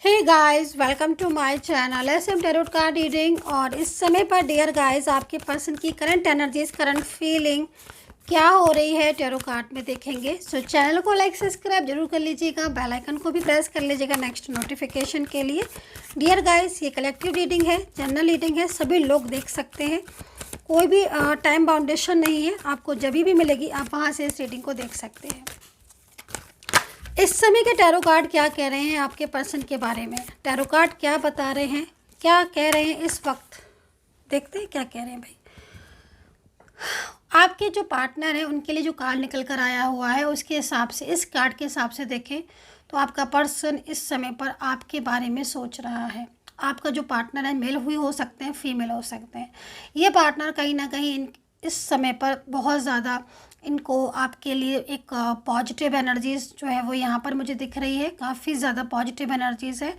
Hey guys, welcome to my channel SM tarot card reading. और इस समय पर डियर गाइस, आपके पर्सन की करंट एनर्जीज, करंट फीलिंग क्या हो रही है टैरो कार्ड में देखेंगे। सो चैनल को लाइक सब्सक्राइब जरूर कर लीजिएगा, बेल आइकन को भी प्रेस कर लीजिएगा नेक्स्ट नोटिफिकेशन के लिए। डियर गाइस, ये कलेक्टिव रीडिंग है, जनरल रीडिंग है, सभी लोग देख सकते हैं, कोई भी टाइम बाउंडेशन नहीं है। आपको जब भी मिलेगी आप वहाँ से इस रीडिंग को देख सकते हैं। इस समय के टैरो कार्ड क्या कह रहे हैं आपके पर्सन के बारे में, टैरो कार्ड क्या बता रहे हैं, क्या कह रहे हैं इस वक्त, देखते हैं क्या कह रहे हैं भाई। आपके जो पार्टनर हैं उनके लिए जो कार्ड निकल कर आया हुआ है उसके हिसाब से, इस कार्ड के हिसाब से देखें तो आपका पर्सन इस समय पर आपके बारे में सोच रहा है। आपका जो पार्टनर है, मेल हुई हो सकते हैं, फीमेल हो सकते हैं। ये पार्टनर कहीं ना कहीं इस समय पर बहुत ज़्यादा इनको आपके लिए एक पॉजिटिव एनर्जीज़ जो है वो यहाँ पर मुझे दिख रही है। काफ़ी ज़्यादा पॉजिटिव एनर्जीज़ है,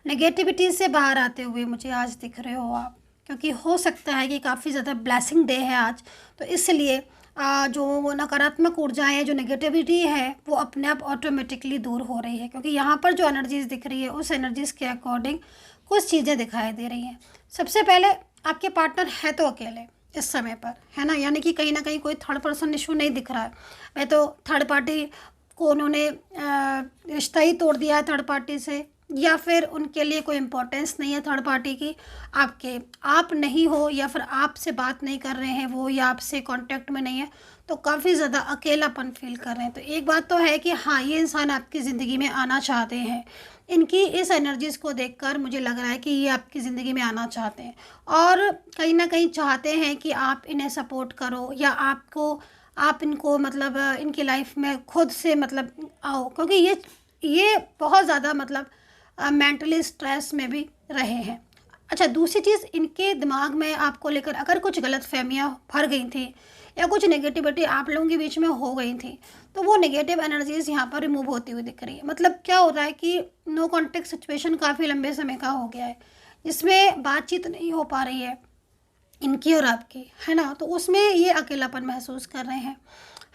नेगेटिविटी से बाहर आते हुए मुझे आज दिख रहे हो आप, क्योंकि हो सकता है कि काफ़ी ज़्यादा ब्लेसिंग डे है आज, तो इसलिए जो नकारात्मक ऊर्जाएं हैं, जो नेगेटिविटी है, वो अपने आप ऑटोमेटिकली दूर हो रही है। क्योंकि यहाँ पर जो एनर्जीज़ दिख रही है उस एनर्जीज़ के अकॉर्डिंग कुछ चीज़ें दिखाई दे रही हैं। सबसे पहले आपके पार्टनर है तो अकेले इस समय पर, है ना, यानी कि कहीं ना कहीं कोई थर्ड पर्सन इशू नहीं दिख रहा है। मैं तो थर्ड पार्टी को उन्होंने रिश्ता ही तोड़ दिया है थर्ड पार्टी से, या फिर उनके लिए कोई इम्पोर्टेंस नहीं है थर्ड पार्टी की। आप नहीं हो, या फिर आपसे बात नहीं कर रहे हैं वो, या आपसे कांटेक्ट में नहीं है, तो काफ़ी ज़्यादा अकेलापन फील कर रहे हैं। तो एक बात तो है कि हाँ, ये इंसान आपकी ज़िंदगी में आना चाहते हैं। इनकी इस एनर्जीज़ को देखकर मुझे लग रहा है कि ये आपकी ज़िंदगी में आना चाहते हैं, और कहीं ना कहीं चाहते हैं कि आप इन्हें सपोर्ट करो, या आप इनको मतलब इनकी लाइफ में खुद से मतलब आओ, क्योंकि ये बहुत ज़्यादा मतलब मेंटली स्ट्रेस में भी रहे हैं। अच्छा, दूसरी चीज़, इनके दिमाग में आपको लेकर अगर कुछ गलतफहमियां भर गई थी या कुछ नेगेटिविटी आप लोगों के बीच में हो गई थी, तो वो नेगेटिव एनर्जीज़ यहाँ पर रिमूव होती हुई दिख रही है। मतलब क्या हो रहा है कि नो कॉन्टेक्ट सिचुएशन काफ़ी लंबे समय का हो गया है, जिसमें बातचीत नहीं हो पा रही है इनकी और आपकी, है ना, तो उसमें ये अकेलापन महसूस कर रहे हैं,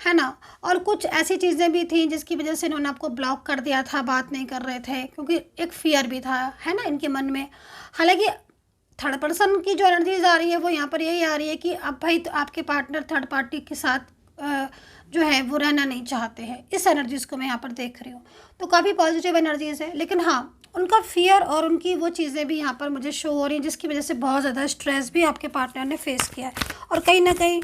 है ना। और कुछ ऐसी चीज़ें भी थी जिसकी वजह से इन्होंने आपको ब्लॉक कर दिया था, बात नहीं कर रहे थे, क्योंकि एक फियर भी था, है ना, इनके मन में। हालांकि थर्ड पर्सन की जो एनर्जीज आ रही है वो यहाँ पर यही आ रही है कि अब भाई तो आपके पार्टनर थर्ड पार्टी के साथ जो है वो रहना नहीं चाहते हैं। इस एनर्जीज़ को मैं यहाँ पर देख रही हूँ, तो काफ़ी पॉजिटिव एनर्जीज़ है। लेकिन हाँ, उनका फियर और उनकी वो चीज़ें भी यहाँ पर मुझे शो हो रही हैं, जिसकी वजह से बहुत ज़्यादा स्ट्रेस भी आपके पार्टनर ने फेस किया है। और कहीं ना कहीं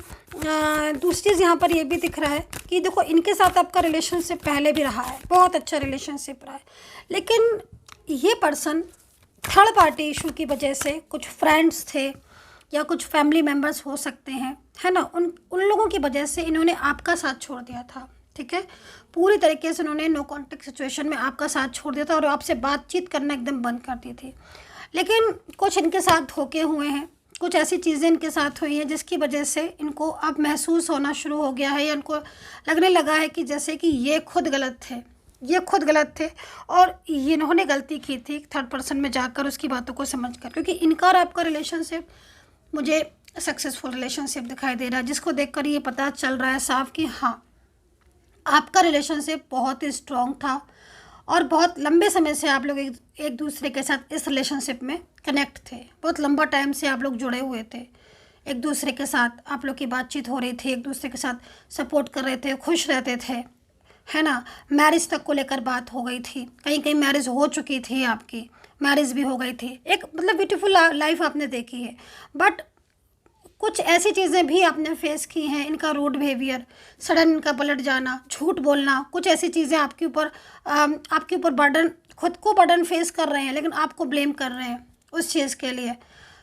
दूसरी चीज़ यहाँ पर ये भी दिख रहा है कि देखो, इनके साथ आपका रिलेशनशिप पहले भी रहा है, बहुत अच्छा रिलेशनशिप रहा है, लेकिन ये पर्सन थर्ड पार्टी इशू की वजह से, कुछ फ्रेंड्स थे या कुछ फैमिली मेम्बर्स हो सकते हैं, है ना, उन लोगों की वजह से इन्होंने आपका साथ छोड़ दिया था। ठीक है, पूरी तरीके से उन्होंने नो कॉन्टेक्ट सिचुएशन में आपका साथ छोड़ दिया था और आपसे बातचीत करना एकदम बंद कर दी थी। लेकिन कुछ इनके साथ धोखे हुए हैं, कुछ ऐसी चीज़ें इनके साथ हुई हैं जिसकी वजह से इनको अब महसूस होना शुरू हो गया है, या इनको लगने लगा है कि जैसे कि ये खुद गलत थे और इन्होंने गलती की थी थर्ड पर्सन में जाकर उसकी बातों को समझकर। क्योंकि इनका और आपका रिलेशनशिप मुझे सक्सेसफुल रिलेशनशिप दिखाई दे रहा है, जिसको देखकर ये पता चल रहा है साफ कि हाँ, आपका रिलेशनशिप बहुत ही स्ट्रॉन्ग था और बहुत लंबे समय से आप लोग एक दूसरे के साथ इस रिलेशनशिप में कनेक्ट थे। बहुत लंबा टाइम से आप लोग जुड़े हुए थे, एक दूसरे के साथ आप लोग की बातचीत हो रही थी, एक दूसरे के साथ सपोर्ट कर रहे थे, खुश रहते थे, है ना। मैरिज तक को लेकर बात हो गई थी, कहीं कहीं मैरिज हो चुकी थी, आपकी मैरिज भी हो गई थी, एक मतलब ब्यूटीफुल लाइफ आपने देखी है। बट कुछ ऐसी चीज़ें भी आपने फेस की हैं, इनका रूड बिहेवियर, सडन इनका पलट जाना, झूठ बोलना, कुछ ऐसी चीज़ें आपके ऊपर बर्डन, खुद को बर्डन फेस कर रहे हैं लेकिन आपको ब्लेम कर रहे हैं उस चीज़ के लिए।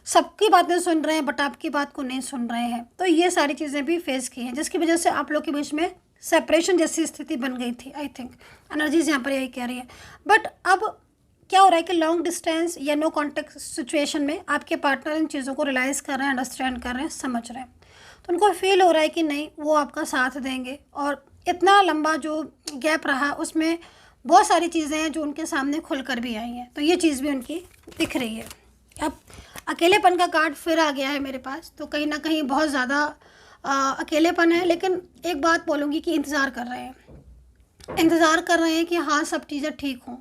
सबकी बातें सुन रहे हैं बट आपकी बात को नहीं सुन रहे हैं। तो ये सारी चीज़ें भी फेस की हैं, जिसकी वजह से आप लोग के बीच में सेपरेशन जैसी स्थिति बन गई थी। आई थिंक एनर्जीज यहाँ पर यही कह रही है। बट अब क्या हो रहा है कि लॉन्ग डिस्टेंस या नो कॉन्टेक्ट सिचुएशन में आपके पार्टनर इन चीज़ों को रियलाइज़ कर रहे हैं, अंडरस्टैंड कर रहे हैं, समझ रहे हैं। तो उनको फील हो रहा है कि नहीं, वो आपका साथ देंगे। और इतना लंबा जो गैप रहा उसमें बहुत सारी चीज़ें हैं जो उनके सामने खुलकर भी आई हैं, तो ये चीज़ भी उनकी दिख रही है। अब अकेलेपन का कार्ड फिर आ गया है मेरे पास, तो कहीं ना कहीं बहुत ज़्यादा अकेलेपन है। लेकिन एक बात बोलूँगी कि इंतज़ार कर रहे हैं कि हाँ, सब चीज़ें ठीक हों,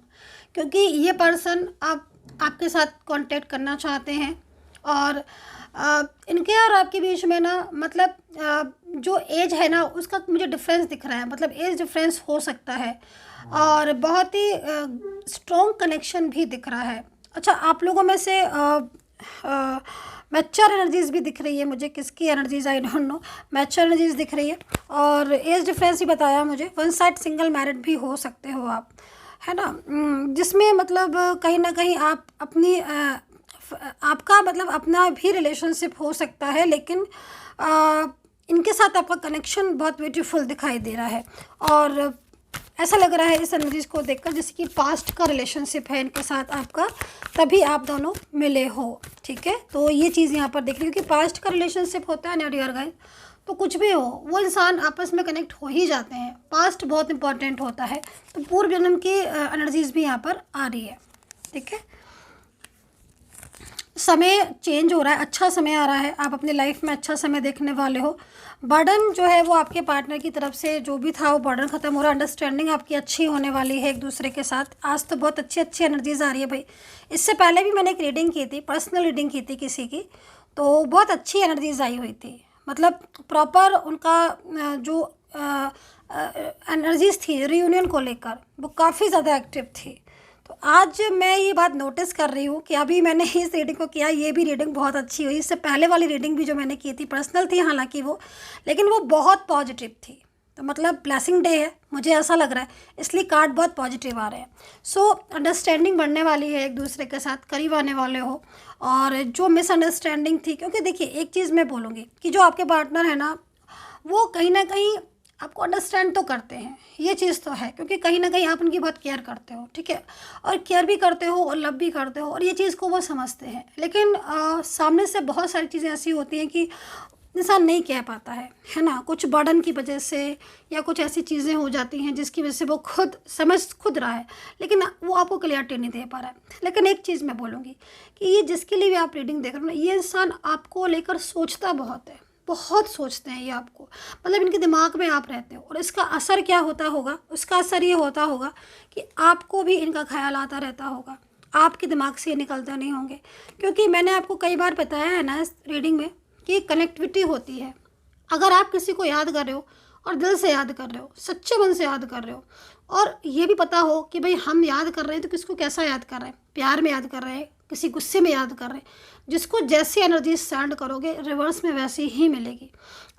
क्योंकि ये पर्सन आपके साथ कांटेक्ट करना चाहते हैं। और इनके और आपके बीच में ना मतलब जो एज है ना उसका मुझे डिफरेंस दिख रहा है, मतलब एज डिफरेंस हो सकता है और बहुत ही स्ट्रॉन्ग कनेक्शन भी दिख रहा है। अच्छा, आप लोगों में से मैच्योर एनर्जीज भी दिख रही है मुझे, किसकी energies I don't know, mature energies दिख रही है। और एज डिफरेंस भी बताया मुझे, वन साइड सिंगल मैरिड भी हो सकते हो आप, है ना, जिसमें मतलब कहीं ना कहीं आप अपनी आपका मतलब अपना भी रिलेशनशिप हो सकता है, लेकिन इनके साथ आपका कनेक्शन बहुत ब्यूटीफुल दिखाई दे रहा है। और ऐसा लग रहा है इस एनर्जीज को देखकर जैसे कि पास्ट का रिलेशनशिप है इनके साथ आपका, तभी आप दोनों मिले हो। ठीक है, तो ये चीज़ यहाँ पर देख रही हूँ कि पास्ट का रिलेशनशिप होता है ना डियर गाइस, तो कुछ भी हो वो इंसान आपस में कनेक्ट हो ही जाते हैं। पास्ट बहुत इंपॉर्टेंट होता है, तो पूर्व जन्म की एनर्जीज भी यहाँ पर आ रही है। ठीक है, समय चेंज हो रहा है, अच्छा समय आ रहा है, आप अपनी लाइफ में अच्छा समय देखने वाले हो। बर्डन जो है वो आपके पार्टनर की तरफ से जो भी था वो बर्डन ख़त्म हो रहा है। अंडरस्टैंडिंग आपकी अच्छी होने वाली है एक दूसरे के साथ। आज तो बहुत अच्छी अच्छी एनर्जीज आ रही है भाई। इससे पहले भी मैंने एक रीडिंग की थी, पर्सनल रीडिंग की थी किसी की, तो बहुत अच्छी एनर्जीज आई हुई थी। मतलब प्रॉपर उनका जो एनर्जीज थी रियूनियन को लेकर वो काफ़ी ज़्यादा एक्टिव थी। तो आज मैं ये बात नोटिस कर रही हूँ कि अभी मैंने इस रीडिंग को किया, ये भी रीडिंग बहुत अच्छी हुई। इससे पहले वाली रीडिंग भी जो मैंने की थी पर्सनल थी हालांकि वो, लेकिन वो बहुत पॉजिटिव थी। तो मतलब ब्लेसिंग डे है मुझे ऐसा लग रहा है, इसलिए कार्ड बहुत पॉजिटिव आ रहे हैं। सो अंडरस्टैंडिंग बढ़ने वाली है, एक दूसरे के साथ करीब आने वाले हो। और जो मिसअंडरस्टैंडिंग थी, क्योंकि देखिए एक चीज़ मैं बोलूँगी कि जो आपके पार्टनर है ना वो कहीं ना कहीं आपको अंडरस्टैंड तो करते हैं, ये चीज़ तो है, क्योंकि कहीं ना कहीं आप उनकी बहुत केयर करते हो। ठीक है, और केयर भी करते हो और लव भी करते हो, और ये चीज़ को वो समझते हैं। लेकिन सामने से बहुत सारी चीज़ें ऐसी होती हैं कि इंसान नहीं कह पाता है ना, कुछ बर्डन की वजह से या कुछ ऐसी चीज़ें हो जाती हैं जिसकी वजह से वो खुद रहा है, लेकिन वो आपको क्लियरिटी नहीं दे पा रहा है। लेकिन एक चीज़ मैं बोलूँगी कि ये जिसके लिए भी आप रीडिंग देख रहे हो ना, ये इंसान आपको लेकर सोचता बहुत है, बहुत सोचते हैं ये आपको, मतलब इनके दिमाग में आप रहते हो। और इसका असर क्या होता होगा, उसका असर ये होता होगा कि आपको भी इनका ख्याल आता रहता होगा, आपके दिमाग से ये निकलते नहीं होंगे। क्योंकि मैंने आपको कई बार बताया है ना इस रीडिंग में कि कनेक्टिविटी होती है। अगर आप किसी को याद कर रहे हो और दिल से याद कर रहे हो, सच्चे मन से याद कर रहे हो, और ये भी पता हो कि भाई हम याद कर रहे हैं तो किसको कैसा याद कर रहे हैं, प्यार में याद कर रहे हैं, किसी गुस्से में याद कर रहे हैं, जिसको जैसी एनर्जी सेंड करोगे रिवर्स में वैसी ही मिलेगी।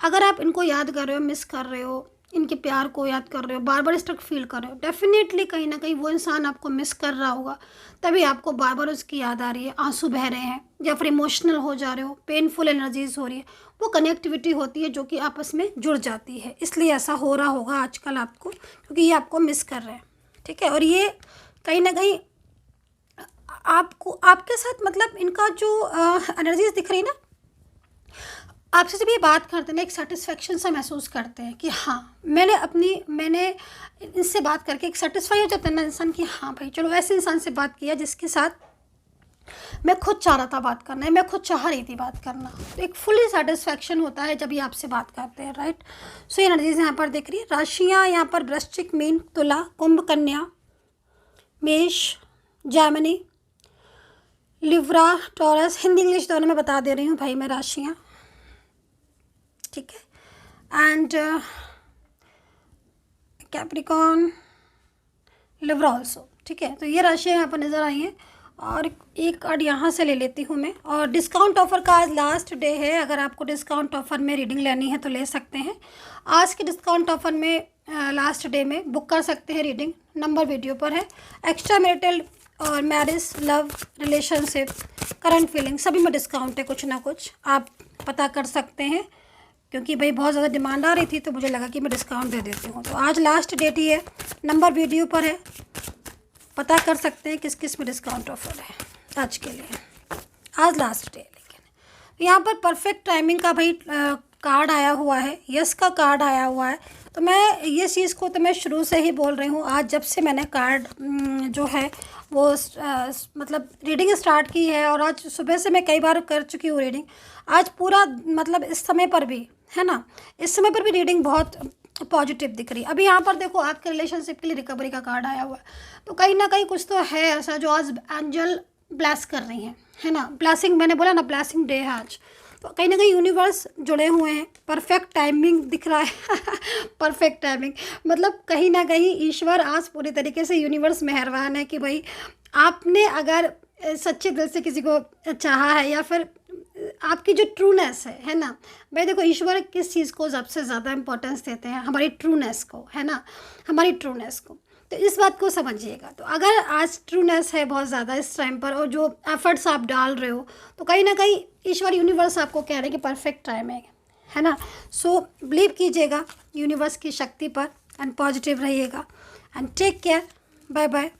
अगर आप इनको याद कर रहे हो, मिस कर रहे हो, इनके प्यार को याद कर रहे हो, बार बार स्ट्रक फील कर रहे हो, डेफिनेटली कहीं ना कहीं वो इंसान आपको मिस कर रहा होगा, तभी आपको बार बार उसकी याद आ रही है, आंसू बह रहे हैं, या फिर इमोशनल हो जा रहे हो, पेनफुल एनर्जीज हो रही है। वो कनेक्टिविटी होती है जो कि आपस में जुड़ जाती है, इसलिए ऐसा हो रहा होगा आजकल आपको, क्योंकि ये आपको मिस कर रहे हैं। ठीक है, और ये कहीं ना कहीं आपको आपके साथ मतलब इनका जो एनर्जीज दिख रही ना, आपसे जब ये बात करते हैं ना एक सेटिस्फेक्शन सा महसूस करते हैं कि हाँ मैंने इनसे बात करके एक सेटिस्फाई हो जाता है ना इंसान कि हाँ भाई चलो ऐसे इंसान से बात किया जिसके साथ मैं खुद चाह रहा था बात करना है, मैं खुद चाह रही थी बात करना। तो एक फुली सेटिस्फैक्शन होता है जब ये आपसे बात करते हैं, राइट। सो ये एनर्जीज यहाँ पर दिख रही है। राशियाँ यहाँ पर वृश्चिक, मीन, तुला, कुंभ, कन्या, मेष, Jaimini, Libra, taurus. Hindi English दोनों में बता दे रही हूँ भाई मैं राशियाँ, ठीक है। एंड कैप्रिकॉन, लिब्रा ऑल्सो, ठीक है। तो ये राशियाँ यहाँ पर नज़र आई हैं। और एक कार्ड यहाँ से ले लेती हूँ मैं। और डिस्काउंट ऑफ़र का आज लास्ट डे है, अगर आपको डिस्काउंट ऑफ़र में रीडिंग लेनी है तो ले सकते हैं। आज के डिस्काउंट ऑफ़र में लास्ट डे में बुक कर सकते हैं रीडिंग, नंबर वीडियो पर है। एक्स्ट्रा मैरिटल और marriage, love, relationship, current feeling सभी में डिस्काउंट है, कुछ ना कुछ आप पता कर सकते हैं। क्योंकि भाई बहुत ज़्यादा डिमांड आ रही थी तो मुझे लगा कि मैं डिस्काउंट दे देती हूँ। तो आज लास्ट डेट ही है, नंबर वीडियो पर है, पता कर सकते हैं किस किस में डिस्काउंट ऑफर है आज के लिए। आज लास्ट डे। लेकिन यहाँ पर परफेक्ट टाइमिंग का भाई कार्ड आया हुआ है, यस का कार्ड आया हुआ है। तो मैं ये चीज़ को तो मैं शुरू से ही बोल रही हूँ, आज जब से मैंने कार्ड जो है वो मतलब रीडिंग स्टार्ट की है, और आज सुबह से मैं कई बार कर चुकी हूँ रीडिंग। आज पूरा मतलब इस समय पर भी है ना, इस समय पर भी रीडिंग बहुत पॉजिटिव दिख रही है। अभी यहाँ पर देखो आपके रिलेशनशिप के लिए रिकवरी का कार्ड आया हुआ है, तो कहीं ना कहीं कुछ तो है ऐसा जो आज एंजल ब्लेस कर रही हैं, है ना। ब्लेसिंग, मैंने बोला ना ब्लेसिंग डे है आज, तो कहीं ना कहीं यूनिवर्स जुड़े हुए हैं। परफेक्ट टाइमिंग दिख रहा है परफेक्ट टाइमिंग मतलब कहीं ना कहीं ईश्वर आज पूरी तरीके से, यूनिवर्स मेहरबान है कि भाई आपने अगर सच्चे दिल से किसी को चाहा है, या फिर आपकी जो ट्रूनेस है ना। भाई देखो ईश्वर किस चीज़ को सबसे ज़्यादा इम्पोर्टेंस देते हैं, हमारी ट्रूनेस को, है ना, हमारी ट्रूनेस को। तो इस बात को समझिएगा। तो अगर आज ट्रूनेस है बहुत ज़्यादा इस टाइम पर, और जो एफर्ट्स आप डाल रहे हो, तो कहीं ना कहीं ईश्वर यूनिवर्स आपको कह रहे हैं कि परफेक्ट टाइम है ना। सो बिलीव कीजिएगा यूनिवर्स की शक्ति पर, एंड पॉजिटिव रहिएगा, and take care, bye bye.